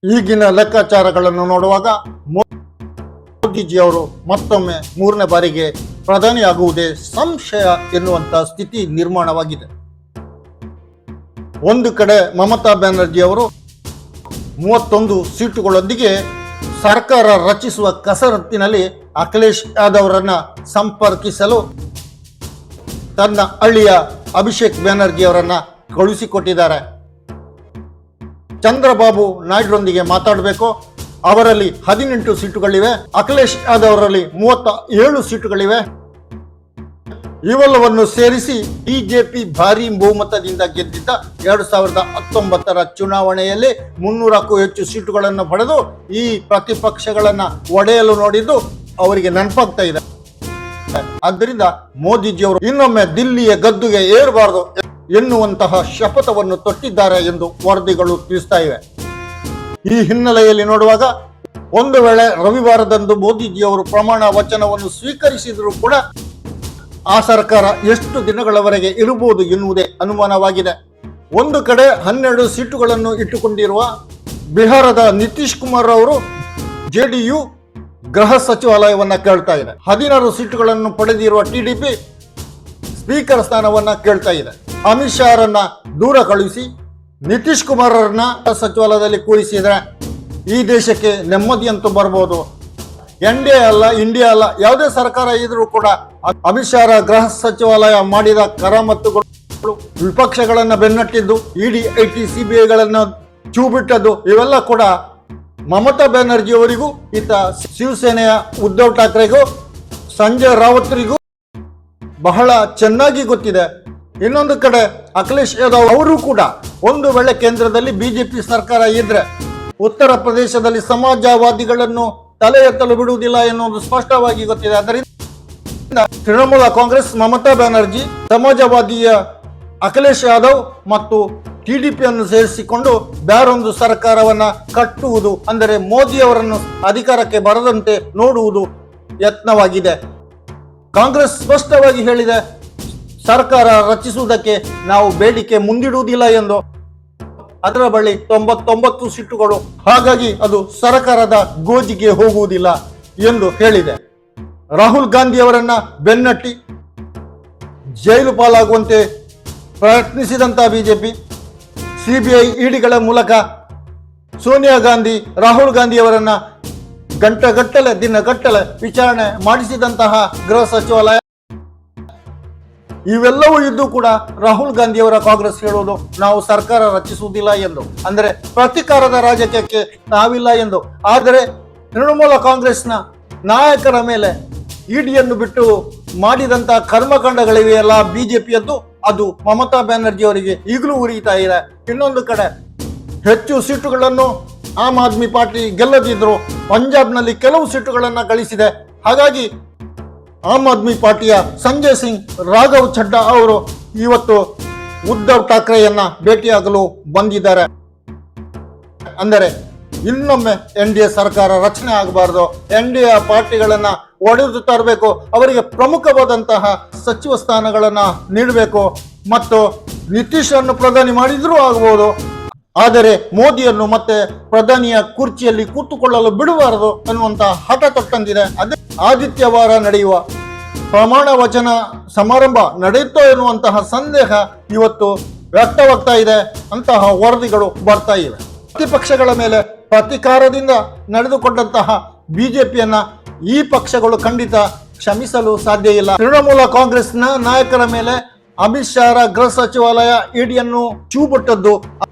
ಈಗಿನ ಲೆಕ್ಕಾಚಾರಗಳನ್ನು ನೋಡುವಾಗ ಮೋದಿಜಿಯವರು ಮತ್ತೊಮ್ಮೆ 3ನೇ ಬಾರಿಗೆ ಪ್ರಧಾನಿಯಾಗುವುದೇ ಸಂಶಯ ಎನ್ನುವಂತಹ ಸ್ಥಿತಿ ನಿರ್ಮಾಣವಾಗಿದೆ. ಒಂದು ಕಡೆ ಮಮತಾ ಬ್ಯಾನರ್ಜಿ ಅವರು 31 ಸೀಟುಗಳೊಂದಿಗೆ ಸರ್ಕಾರ ರಚಿಸುವ ಕಸರತ್ತಿನಲ್ಲಿ ಅಖಿಲೇಶ್ ಯಾದವ್ ಅವರನ್ನ ಸಂಪರ್ಕಿಸಲು ತನ್ನ ಅಳಿಯ ಅಭಿಷೇಕ್ ಬ್ಯಾನರ್ಜಿ ಅವರನ್ನ ಕಳುಹಿಸಿಕೊಟ್ಟಿದ್ದಾರೆ. ಚಂದ್ರಬಾಬು ನಾಯ್ಡುರೊಂದಿಗೆ ಮಾತಾಡಬೇಕು. ಅವರಲ್ಲಿ 18 ಸೀಟುಗಳಿವೆ. ಅಖಿಲೇಶ್ ಯಾದವ್ ಅವರಲ್ಲಿ 37 ಸೀಟುಗಳಿವೆ. ಇವೆಲ್ಲವನ್ನು ಸೇರಿಸಿ ಬಿಜೆಪಿ ಭಾರಿ ಬಹುಮತದಿಂದ ಗೆದ್ದಿದ್ದ 2019ರ ಚುನಾವಣೆಯಲ್ಲಿ 300ಕ್ಕೂ ಹೆಚ್ಚು ಸೀಟುಗಳನ್ನು ಪಡೆದು ಈ ಪ್ರತಿಪಕ್ಷಗಳನ್ನ ಒಡೆಯಲು ನೋಡಿದ್ದು ಅವರಿಗೆ ನೆನಪಾಗ್ತಾ ಇದೆ. ಆದ್ದರಿಂದ ಮೋದಿಜಿಯವರು ಇನ್ನೊಮ್ಮೆ ದಿಲ್ಲಿಯ ಗದ್ದುಗೆ ಏರಬಾರದು ಎನ್ನುವಂತಹ ಶಪಥವನ್ನು ತೊಟ್ಟಿದ್ದಾರೆ ಎಂದು ವರದಿಗಳು ತಿಳಿಸ್ತಾ ಇವೆ. ಈ ಹಿನ್ನೆಲೆಯಲ್ಲಿ ನೋಡುವಾಗ ಒಂದು ವೇಳೆ ರವಿವಾರದಂದು ಮೋದಿಜಿಯವರು ಪ್ರಮಾಣ ವಚನವನ್ನು ಸ್ವೀಕರಿಸಿದರೂ ಕೂಡ ಆ ಸರ್ಕಾರ ಎಷ್ಟು ದಿನಗಳವರೆಗೆ ಇರಬಹುದು ಎನ್ನುವುದೇ ಅನುಮಾನವಾಗಿದೆ. ಒಂದು ಕಡೆ 12 ಸೀಟುಗಳನ್ನು ಇಟ್ಟುಕೊಂಡಿರುವ ಬಿಹಾರದ ನಿತೀಶ್ ಕುಮಾರ್ ಅವರು ಜೆಡಿಯು ಗೃಹ ಸಚಿವಾಲಯವನ್ನ ಕೇಳ್ತಾ ಇದೆ. 16 ಸೀಟುಗಳನ್ನು ಪಡೆದಿರುವ ಟಿಡಿಪಿ ಸ್ಪೀಕರ್ ಸ್ಥಾನವನ್ನ ಕೇಳ್ತಾ ಇದೆ. ಅಮಿತ್ ಶಾ ಅವರನ್ನ ದೂರ ಕಳುಹಿಸಿ ನಿತೀಶ್ ಕುಮಾರ್ ಅವರನ್ನ ಸಚಿವಾಲಯದಲ್ಲಿ ಕೂರಿಸಿದ್ರೆ ಈ ದೇಶಕ್ಕೆ ನೆಮ್ಮದಿ ಅಂತೂ ಬರ್ಬೋದು. ಎನ್ಡಿಎ ಅಲ್ಲ, ಇಂಡಿಯಾ ಅಲ್ಲ, ಯಾವುದೇ ಸರ್ಕಾರ ಇದ್ರೂ ಕೂಡ ಅಮಿತ್ ಶಾ ಗೃಹ ಸಚಿವಾಲಯ ಮಾಡಿದ ಕರಾಮತ್ತುಗಳು, ವಿಪಕ್ಷಗಳನ್ನ ಬೆನ್ನಟ್ಟಿದ್ದು, ಇಡಿ, ಐಟಿ, ಸಿಬಿಐಗಳನ್ನ ಚೂ ಬಿಟ್ಟದ್ದು, ಇವೆಲ್ಲ ಕೂಡ ಮಮತಾ ಬ್ಯಾನರ್ಜಿ ಅವರಿಗೂ, ಈತ ಶಿವಸೇನೆಯ ಉದ್ಧವ್ ಠಾಕ್ರೆಗೂ, ಸಂಜಯ್ ರಾವತ್ರಿಗೂ ಬಹಳ ಚೆನ್ನಾಗಿ ಗೊತ್ತಿದೆ. ಇನ್ನೊಂದು ಕಡೆ ಅಖಿಲೇಶ್ ಯಾದವ್ ಅವರು ಕೂಡ ಒಂದು ವೇಳೆ ಕೇಂದ್ರದಲ್ಲಿ ಬಿಜೆಪಿ ಸರ್ಕಾರ ಇದ್ರೆ ಉತ್ತರ ಪ್ರದೇಶದಲ್ಲಿ ಸಮಾಜವಾದಿಗಳನ್ನು ತಲೆ ಎತ್ತಲು ಬಿಡುವುದಿಲ್ಲ ಎನ್ನುವುದು ಸ್ಪಷ್ಟವಾಗಿ ಗೊತ್ತಿದೆ. ಅದರಿಂದ ತೃಣಮೂಲ ಕಾಂಗ್ರೆಸ್ ಮಮತಾ ಬ್ಯಾನರ್ಜಿ, ಸಮಾಜವಾದಿಯ ಅಖಿಲೇಶ್ ಯಾದವ್ ಮತ್ತು ಟಿಡಿಪಿಯನ್ನು ಸೇರಿಸಿಕೊಂಡು ಬೇರೊಂದು ಸರ್ಕಾರವನ್ನ ಕಟ್ಟುವುದು, ಅಂದರೆ ಮೋದಿಯವರನ್ನು ಅಧಿಕಾರಕ್ಕೆ ಬರದಂತೆ ನೋಡುವುದು ಯತ್ನವಾಗಿದೆ. ಕಾಂಗ್ರೆಸ್ ಸ್ಪಷ್ಟವಾಗಿ ಹೇಳಿದೆ, ಸರ್ಕಾರ ರಚಿಸುವುದಕ್ಕೆ ನಾವು ಬೇಡಿಕೆ ಮುಂದಿಡುವುದಿಲ್ಲ ಎಂದು. ಅದರ ಬಳಿ 99 ಸೀಟುಗಳು, ಹಾಗಾಗಿ ಅದು ಸರ್ಕಾರದ ಗೋಜಿಗೆ ಹೋಗುವುದಿಲ್ಲ ಎಂದು ಹೇಳಿದೆ. ರಾಹುಲ್ ಗಾಂಧಿ ಅವರನ್ನ ಬೆನ್ನಟ್ಟಿ ಜೈಲು ಪಾಲಾಗುವಂತೆ ಪ್ರಯತ್ನಿಸಿದಂತಹ ಬಿಜೆಪಿ ಸಿಬಿಐ ಇಡಿಗಳ ಮೂಲಕ ಸೋನಿಯಾ ಗಾಂಧಿ, ರಾಹುಲ್ ಗಾಂಧಿ ಅವರನ್ನ ಗಂಟೆಗಟ್ಟಲೆ, ದಿನಗಟ್ಟಲೆ ವಿಚಾರಣೆ ಮಾಡಿಸಿದಂತಹ ಗೃಹ ಸಚಿವಾಲಯ, ಇವೆಲ್ಲವೂ ಇದ್ದು ಕೂಡ ರಾಹುಲ್ ಗಾಂಧಿ ಅವರ ಕಾಂಗ್ರೆಸ್ ಹೇಳುವುದು ನಾವು ಸರ್ಕಾರ ರಚಿಸುವುದಿಲ್ಲ ಎಂದು, ಅಂದರೆ ಪ್ರತಿಕಾರದ ರಾಜಕೀಯಕ್ಕೆ ನಾವಿಲ್ಲ ಎಂದು. ಆದರೆ ತೃಣಮೂಲ ಕಾಂಗ್ರೆಸ್ನ ನಾಯಕರ ಮೇಲೆ ಇಡಿಯನ್ನು ಬಿಟ್ಟು ಮಾಡಿದಂತಹ ಕರ್ಮಕಾಂಡಗಳಿವೆಯಲ್ಲ ಬಿಜೆಪಿಯದ್ದು, ಅದು ಮಮತಾ ಬ್ಯಾನರ್ಜಿ ಅವರಿಗೆ ಈಗಲೂ ಉರಿತಾ ಇದೆ. ಇನ್ನೊಂದು ಕಡೆ ಹೆಚ್ಚು ಸೀಟುಗಳನ್ನು ಆಮ್ ಆದ್ಮಿ ಪಾರ್ಟಿ ಗೆಲ್ಲದಿದ್ರು ಪಂಜಾಬ್ನಲ್ಲಿ ಕೆಲವು ಸೀಟುಗಳನ್ನು ಗಳಿಸಿದೆ. ಹಾಗಾಗಿ ಆಮ್ ಆದ್ಮಿ ಪಾರ್ಟಿಯ ಸಂಜಯ್ ಸಿಂಗ್, ರಾಘವ್ ಚಡ್ಡಾ ಅವರು ಇವತ್ತು ಉದ್ಧವ್ ಠಾಕ್ರೆಯನ್ನ ಭೇಟಿಯಾಗಲು ಬಂದಿದ್ದಾರೆ. ಅಂದರೆ ಇನ್ನೊಮ್ಮೆ ಎನ್ಡಿಎ ಸರ್ಕಾರ ರಚನೆ ಆಗಬಾರದು, ಎನ್ಡಿಎ ಪಾರ್ಟಿಗಳನ್ನ ಒಡೆದು ತರಬೇಕು, ಅವರಿಗೆ ಪ್ರಮುಖವಾದಂತಹ ಸಚಿವ ಸ್ಥಾನಗಳನ್ನ ನೀಡಬೇಕು, ಮತ್ತು ನಿತೀಶ್ ಅನ್ನು ಪ್ರಧಾನಿ ಮಾಡಿದ್ರೂ ಆಗಬಹುದು, ಆದರೆ ಮೋದಿಯನ್ನು ಮತ್ತೆ ಪ್ರಧಾನಿಯ ಕುರ್ಚಿಯಲ್ಲಿ ಕೂತುಕೊಳ್ಳಲು ಬಿಡಬಾರದು ಅನ್ನುವಂತಹ ಹಠ ತೊಟ್ಟಂದಿದೆ. ಅದೇ ಆದಿತ್ಯವಾರ ನಡೆಯುವ ಪ್ರಮಾಣ ವಚನ ಸಮಾರಂಭ ನಡೆಯುತ್ತೋ ಎನ್ನುವಂತಹ ಸಂದೇಹ ಇವತ್ತು ವ್ಯಕ್ತವಾಗ್ತಾ ಇದೆ. ಅಂತಹ ವರದಿಗಳು ಬರ್ತಾ ಇವೆ. ಪ್ರತಿಪಕ್ಷಗಳ ಮೇಲೆ ಪ್ರತಿಕಾರದಿಂದ ನಡೆದುಕೊಂಡಂತಹ ಬಿಜೆಪಿಯನ್ನ ಈ ಪಕ್ಷಗಳು ಖಂಡಿತ ಕ್ಷಮಿಸಲು ಸಾಧ್ಯ ಇಲ್ಲ. ತೃಣಮೂಲ ಕಾಂಗ್ರೆಸ್ನ ನಾಯಕರ ಮೇಲೆ ಅಮಿತ್ ಶಾ ಗೃಹ ಸಚಿವಾಲಯ ಇಡಿಯನ್ನು ಚೂಬಿಟ್ಟದ್ದು,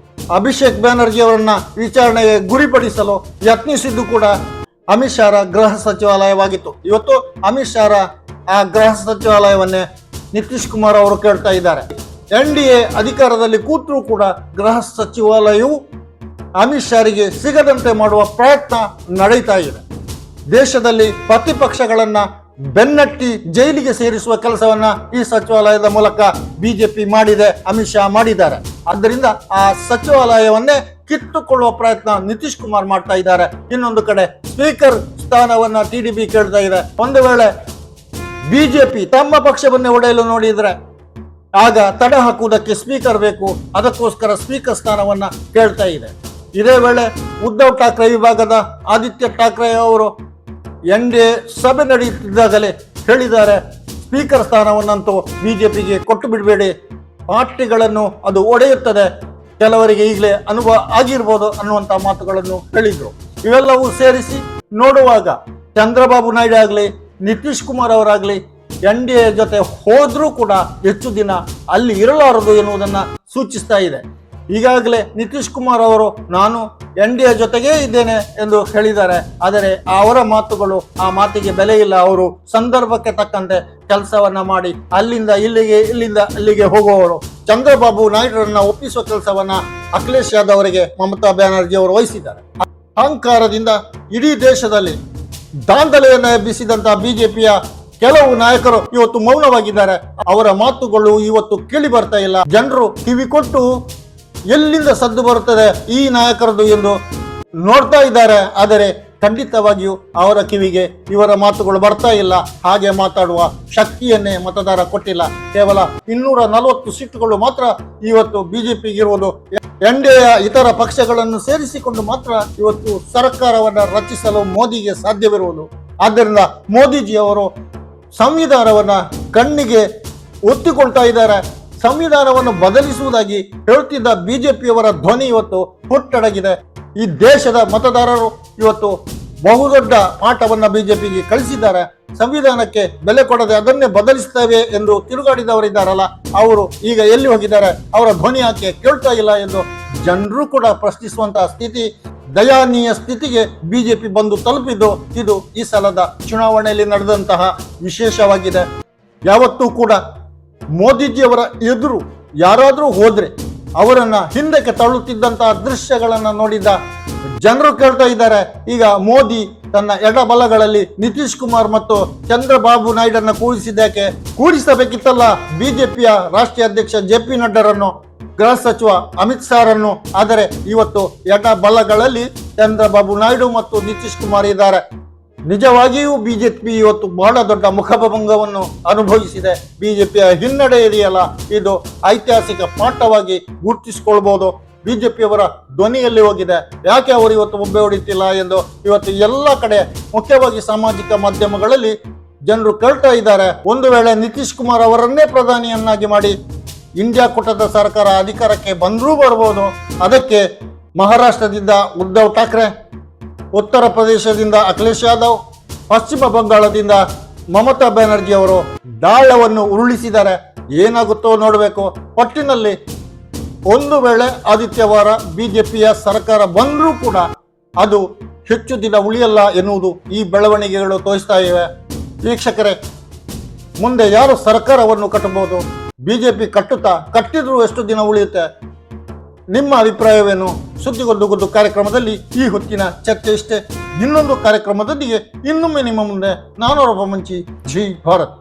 ಅಭಿಷೇಕ್ ಬ್ಯಾನರ್ಜಿ ಅವರನ್ನ ವಿಚಾರಣೆಗೆ ಗುರಿಪಡಿಸಲು ಯತ್ನಿಸಿದ್ದು ಕೂಡ ಅಮಿತ್ ಶಾ ಗೃಹ ಸಚಿವಾಲಯವಾಗಿತ್ತು. ಇವತ್ತು ಅಮಿತ್ ಶಾ ಆ ಗೃಹ ಸಚಿವಾಲಯವನ್ನೇ ನಿತೀಶ್ ಕುಮಾರ್ ಅವರು ಕೇಳ್ತಾ ಇದ್ದಾರೆ. ಎನ್ಡಿಎ ಅಧಿಕಾರದಲ್ಲಿ ಕೂತರೂ ಕೂಡ ಗೃಹ ಸಚಿವಾಲಯವು ಅಮಿತ್ ಶಾರಿಗೆ ಸಿಗದಂತೆ ಮಾಡುವ ಪ್ರಯತ್ನ ನಡೀತಾ ಇದೆ. ದೇಶದಲ್ಲಿ ಪ್ರತಿಪಕ್ಷಗಳನ್ನ ಬೆನ್ನಟ್ಟಿ ಜೈಲಿಗೆ ಸೇರಿಸುವ ಕೆಲಸವನ್ನ ಈ ಸಚಿವಾಲಯದ ಮೂಲಕ ಬಿಜೆಪಿ ಮಾಡಿದೆ, ಅಮಿತ್ ಶಾ ಮಾಡಿದ್ದಾರೆ. ಆದ್ದರಿಂದ ಆ ಸಚಿವಾಲಯವನ್ನೇ ಕಿತ್ತುಕೊಳ್ಳುವ ಪ್ರಯತ್ನ ನಿತೀಶ್ ಕುಮಾರ್ ಮಾಡ್ತಾ ಇದ್ದಾರೆ. ಇನ್ನೊಂದು ಕಡೆ ಸ್ಪೀಕರ್ ಸ್ಥಾನವನ್ನ ಟಿಡಿಪಿ ಕೇಳ್ತಾ ಇದೆ. ಒಂದು ವೇಳೆ ಬಿಜೆಪಿ ತಮ್ಮ ಪಕ್ಷವನ್ನೇ ಒಡೆಯಲು ನೋಡಿದ್ರೆ ಆಗ ತಡೆ ಹಾಕುವುದಕ್ಕೆ ಸ್ಪೀಕರ್ ಬೇಕು, ಅದಕ್ಕೋಸ್ಕರ ಸ್ಪೀಕರ್ ಸ್ಥಾನವನ್ನ ಕೇಳ್ತಾ ಇದೆ. ಇದೇ ವೇಳೆ ಉದ್ಧವ್ ಠಾಕ್ರೆ ವಿಭಾಗದ ಆದಿತ್ಯ ಠಾಕ್ರೆ ಅವರು NDA ಸಭೆ ನಡೆಯುತ್ತಿದ್ದಾಗಲೇ ಹೇಳಿದ್ದಾರೆ, ಸ್ಪೀಕರ್ ಸ್ಥಾನವನ್ನಂತೂ ಬಿಜೆಪಿಗೆ ಕೊಟ್ಟು ಬಿಡಬೇಡಿ, ಪಾರ್ಟಿಗಳನ್ನು ಅದು ಒಡೆಯುತ್ತದೆ, ಕೆಲವರಿಗೆ ಈಗಲೇ ಅನುಭವ ಆಗಿರ್ಬೋದು ಅನ್ನುವಂಥ ಮಾತುಗಳನ್ನು ಹೇಳಿದರು. ಇವೆಲ್ಲವೂ ಸೇರಿಸಿ ನೋಡುವಾಗ ಚಂದ್ರಬಾಬು ನಾಯ್ಡು ಆಗಲಿ ನಿತೀಶ್ ಕುಮಾರ್ ಅವರಾಗಲಿ NDA ಜೊತೆ ಹೋದ್ರೂ ಕೂಡ ಹೆಚ್ಚು ದಿನ ಅಲ್ಲಿ ಇರಲಾರದು ಎನ್ನುವುದನ್ನು ಸೂಚಿಸ್ತಾ ಇದೆ. ಈಗಾಗಲೇ ನಿತೀಶ್ ಕುಮಾರ್ ಅವರು ನಾನು NDA ಜೊತೆಗೇ ಇದ್ದೇನೆ ಎಂದು ಹೇಳಿದ್ದಾರೆ. ಆದರೆ ಅವರ ಮಾತುಗಳು, ಆ ಮಾತಿಗೆ ಬೆಲೆ ಇಲ್ಲ. ಅವರು ಸಂದರ್ಭಕ್ಕೆ ತಕ್ಕಂತೆ ಕೆಲಸವನ್ನ ಮಾಡಿ ಅಲ್ಲಿಂದ ಇಲ್ಲಿಗೆ, ಇಲ್ಲಿಂದ ಅಲ್ಲಿಗೆ ಹೋಗುವವರು. ಚಂದ್ರಬಾಬು ನಾಯ್ಡುರನ್ನ ಒಪ್ಪಿಸುವ ಕೆಲಸವನ್ನ ಅಖಿಲೇಶ್ ಯಾದವ್ ಅವರಿಗೆ ಮಮತಾ ಬ್ಯಾನರ್ಜಿ ಅವರು ವಹಿಸಿದ್ದಾರೆ. ಅಹಂಕಾರದಿಂದ ಇಡೀ ದೇಶದಲ್ಲಿ ದಾಂಧಲೆಯನ್ನ ಎಬ್ಬಿಸಿದಂತಹ ಬಿಜೆಪಿಯ ಕೆಲವು ನಾಯಕರು ಇವತ್ತು ಮೌನವಾಗಿದ್ದಾರೆ. ಅವರ ಮಾತುಗಳು ಇವತ್ತು ಕೇಳಿ ಬರ್ತಾ ಇಲ್ಲ. ಜನರು ಕಿವಿ ಕೊಟ್ಟು ಎಲ್ಲಿಂದ ಸದ್ದು ಬರುತ್ತದೆ ಈ ನಾಯಕರದು ಎಂದು ನೋಡ್ತಾ ಇದ್ದಾರೆ. ಆದರೆ ಖಂಡಿತವಾಗಿಯೂ ಅವರ ಕಿವಿಗೆ ಇವರ ಮಾತುಗಳು ಬರ್ತಾ ಇಲ್ಲ. ಹಾಗೆ ಮಾತಾಡುವ ಶಕ್ತಿಯನ್ನೇ ಮತದಾರ ಕೊಟ್ಟಿಲ್ಲ. ಕೇವಲ 240 ಸೀಟುಗಳು ಮಾತ್ರ ಇವತ್ತು ಬಿಜೆಪಿಗಿರುವುದು. NDA ಇತರ ಪಕ್ಷಗಳನ್ನು ಸೇರಿಸಿಕೊಂಡು ಮಾತ್ರ ಇವತ್ತು ಸರ್ಕಾರವನ್ನು ರಚಿಸಲು ಮೋದಿಗೆ ಸಾಧ್ಯವಿರುವುದು. ಆದ್ದರಿಂದ ಮೋದಿಜಿ ಅವರು ಸಂವಿಧಾನವನ್ನ ಕಣ್ಣಿಗೆ ಒತ್ತಿಕೊಳ್ತಾ ಇದ್ದಾರೆ. ಸಂವಿಧಾನವನ್ನು ಬದಲಿಸುವುದಾಗಿ ಹೇಳುತ್ತಿದ್ದ ಬಿಜೆಪಿಯವರ ಧ್ವನಿ ಇವತ್ತು ಹುಟ್ಟಡಗಿದೆ. ಈ ದೇಶದ ಮತದಾರರು ಇವತ್ತು ಬಹುದೊಡ್ಡ ಪಾಠವನ್ನ ಬಿಜೆಪಿಗೆ ಕಳಿಸಿದ್ದಾರೆ. ಸಂವಿಧಾನಕ್ಕೆ ಬೆಲೆ ಕೊಡದೆ ಅದನ್ನೇ ಬದಲಿಸ್ತೇವೆ ಎಂದು ತಿರುಗಾಡಿದವರಿದ್ದಾರಲ್ಲ, ಅವರು ಈಗ ಎಲ್ಲಿ ಹೋಗಿದ್ದಾರೆ? ಅವರ ಧ್ವನಿ ಯಾಕೆ ಕೇಳ್ತಾ ಇಲ್ಲ ಎಂದು ಜನರು ಕೂಡ ಪ್ರಶ್ನಿಸುವಂತಹ ಸ್ಥಿತಿ, ದಯಾನೀಯ ಸ್ಥಿತಿಗೆ ಬಿಜೆಪಿ ಬಂದು ತಲುಪಿದ್ದು ಇದು ಈ ಸಲದ ಚುನಾವಣೆಯಲ್ಲಿ ನಡೆದಂತಹ ವಿಶೇಷವಾಗಿದೆ. ಯಾವತ್ತೂ ಕೂಡ ಮೋದಿಜಿಯವರ ಎದುರು ಯಾರಾದರೂ ಹೋದ್ರೆ ಅವರನ್ನ ಹಿಂದಕ್ಕೆ ತಳ್ಳುತ್ತಿದ್ದಂತಹ ದೃಶ್ಯಗಳನ್ನ ನೋಡಿದ ಜನರು ಕೇಳ್ತಾ ಇದ್ದಾರೆ, ಈಗ ಮೋದಿ ತನ್ನ ಎಡಬಲಗಳಲ್ಲಿ ನಿತೀಶ್ ಕುಮಾರ್ ಮತ್ತು ಚಂದ್ರಬಾಬು ನಾಯ್ಡನ್ನ ಕೂರಿಸಿದ್ದಕ್ಕೆ? ಕೂರಿಸಬೇಕಿತ್ತಲ್ಲ ಬಿಜೆಪಿಯ ರಾಷ್ಟ್ರೀಯ ಅಧ್ಯಕ್ಷ JP ನಡ್ಡರನ್ನು, ಗೃಹ ಸಚಿವ ಅಮಿತ್ ಶಾರನ್ನು. ಆದರೆ ಇವತ್ತು ಎಡಬಲಗಳಲ್ಲಿ ಚಂದ್ರಬಾಬು ನಾಯ್ಡು ಮತ್ತು ನಿತೀಶ್ ಕುಮಾರ್ ಇದ್ದಾರೆ. ನಿಜವಾಗಿಯೂ ಬಿಜೆಪಿ ಇವತ್ತು ಬಹಳ ದೊಡ್ಡ ಮುಖಭಂಗವನ್ನು ಅನುಭವಿಸಿದೆ. ಬಿಜೆಪಿಯ ಹಿನ್ನಡೆ ಇದೆಯಲ್ಲ, ಇದು ಐತಿಹಾಸಿಕ ಪಾಠವಾಗಿ ಗುರುತಿಸಿಕೊಳ್ಬಹುದು. ಬಿಜೆಪಿಯವರ ಧ್ವನಿಯಲ್ಲಿ ಹೋಗಿದೆ. ಯಾಕೆ ಅವರು ಇವತ್ತು ಒಬ್ಬೆ ಹೊಡಿತಿಲ್ಲ ಎಂದು ಇವತ್ತು ಎಲ್ಲ ಕಡೆ, ಮುಖ್ಯವಾಗಿ ಸಾಮಾಜಿಕ ಮಾಧ್ಯಮಗಳಲ್ಲಿ ಜನರು ಕೇಳ್ತಾ ಇದ್ದಾರೆ. ಒಂದು ವೇಳೆ ನಿತೀಶ್ ಕುಮಾರ್ ಅವರನ್ನೇ ಪ್ರಧಾನಿಯನ್ನಾಗಿ ಮಾಡಿ ಇಂಡಿಯಾ ಕೂಟದ ಸರ್ಕಾರ ಅಧಿಕಾರಕ್ಕೆ ಬಂದರೂ ಬರ್ಬೋದು. ಅದಕ್ಕೆ ಮಹಾರಾಷ್ಟ್ರದಿಂದ ಉದ್ಧವ್ ಠಾಕ್ರೆ, ಉತ್ತರ ಪ್ರದೇಶದಿಂದ ಅಖಿಲೇಶ್ ಯಾದವ್, ಪಶ್ಚಿಮ ಬಂಗಾಳದಿಂದ ಮಮತಾ ಬ್ಯಾನರ್ಜಿ ಅವರು ದಾಳವನ್ನು ಉರುಳಿಸಿದ್ದಾರೆ. ಏನಾಗುತ್ತೋ ನೋಡಬೇಕು. ಒಟ್ಟಿನಲ್ಲಿ ಒಂದು ವೇಳೆ ಆದಿತ್ಯವಾರ ಬಿಜೆಪಿಯ ಸರ್ಕಾರ ಬಂದರೂ ಕೂಡ ಅದು ಹೆಚ್ಚು ದಿನ ಉಳಿಯಲ್ಲ ಎನ್ನುವುದು ಈ ಬೆಳವಣಿಗೆಗಳು ತೋರಿಸ್ತಾ ಇವೆ. ವೀಕ್ಷಕರೇ, ಮುಂದೆ ಯಾರು ಸರ್ಕಾರವನ್ನು ಕಟ್ಟಬಹುದು? ಬಿಜೆಪಿ ಕಟ್ಟಿದ್ರೂ ಎಷ್ಟು ದಿನ ಉಳಿಯುತ್ತೆ? ನಿಮ್ಮ ಅಭಿಪ್ರಾಯವೇನು? ಸುದ್ದಿಗೊಂದು ಗುದ್ದು ಕಾರ್ಯಕ್ರಮದಲ್ಲಿ ಈ ಹೊತ್ತಿನ ಚರ್ಚೆ ಇಷ್ಟೇ. ಇನ್ನೊಂದು ಕಾರ್ಯಕ್ರಮದೊಂದಿಗೆ ಇನ್ನೊಮ್ಮೆ ನಿಮ್ಮ ಮುಂದೆ ನಾನು ರಘು ಮಂಚಿ. ಜೈ ಭಾರತ್.